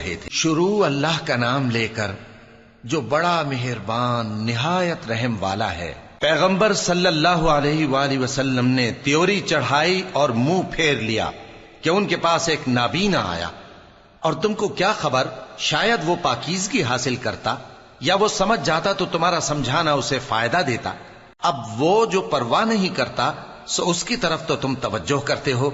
تھے۔ شروع اللہ کا نام لے کر جو بڑا مہربان نہایت رحم والا ہے۔ پیغمبر صلی اللہ علیہ وآلہ وسلم نے تیوری چڑھائی اور منہ پھیر لیا کہ ان کے پاس ایک نابینا آیا، اور تم کو کیا خبر، شاید وہ پاکیزگی حاصل کرتا یا وہ سمجھ جاتا تو تمہارا سمجھانا اسے فائدہ دیتا۔ اب وہ جو پرواہ نہیں کرتا سو اس کی طرف تو تم توجہ کرتے ہو،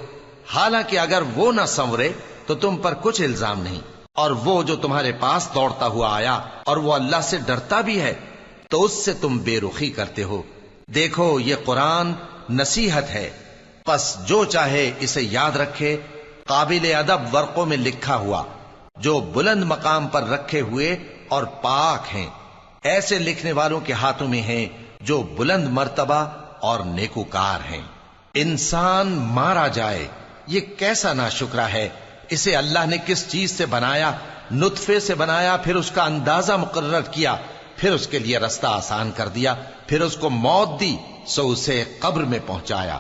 حالانکہ اگر وہ نہ سنورے تو تم پر کچھ الزام نہیں۔ اور وہ جو تمہارے پاس دوڑتا ہوا آیا اور وہ اللہ سے ڈرتا بھی ہے تو اس سے تم بے رخی کرتے ہو۔ دیکھو یہ قرآن نصیحت ہے، پس جو چاہے اسے یاد رکھے۔ قابل ادب ورقوں میں لکھا ہوا جو بلند مقام پر رکھے ہوئے اور پاک ہیں، ایسے لکھنے والوں کے ہاتھوں میں ہیں جو بلند مرتبہ اور نیکوکار ہیں۔ انسان مارا جائے، یہ کیسا ناشکرا ہے۔ اسے اللہ نے کس چیز سے بنایا؟ نطفے سے بنایا، پھر اس کا اندازہ مقرر کیا، پھر اس کے لیے رستہ آسان کر دیا، پھر اس کو موت دی سو اسے قبر میں پہنچایا،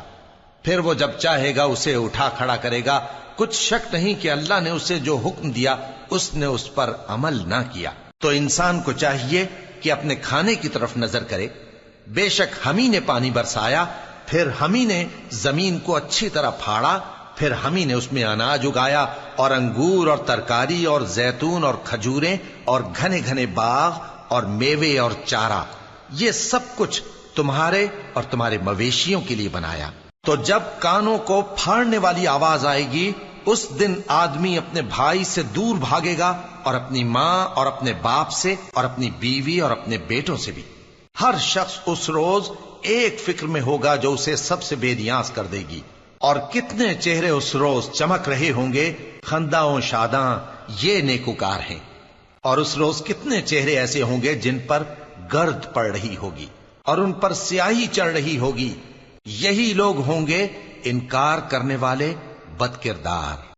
پھر وہ جب چاہے گا اسے اٹھا کھڑا کرے گا۔ کچھ شک نہیں کہ اللہ نے اسے جو حکم دیا اس نے اس پر عمل نہ کیا۔ تو انسان کو چاہیے کہ اپنے کھانے کی طرف نظر کرے۔ بے شک ہم ہی نے پانی برسایا، پھر ہم ہی نے زمین کو اچھی طرح پھاڑا، پھر ہم ہی نے اس میں اناج اگایا اور انگور اور ترکاری اور زیتون اور کھجوریں اور گھنے گھنے باغ اور میوے اور چارہ، یہ سب کچھ تمہارے اور تمہارے مویشیوں کے لیے بنایا۔ تو جب کانوں کو پھاڑنے والی آواز آئے گی اس دن آدمی اپنے بھائی سے دور بھاگے گا، اور اپنی ماں اور اپنے باپ سے اور اپنی بیوی اور اپنے بیٹوں سے بھی۔ ہر شخص اس روز ایک فکر میں ہوگا جو اسے سب سے بے نیاز کر دے گی۔ اور کتنے چہرے اس روز چمک رہے ہوں گے، خنداں و شاداں، یہ نیکوکار ہیں۔ اور اس روز کتنے چہرے ایسے ہوں گے جن پر گرد پڑ رہی ہوگی اور ان پر سیاہی چڑھ رہی ہوگی، یہی لوگ ہوں گے انکار کرنے والے بد کردار۔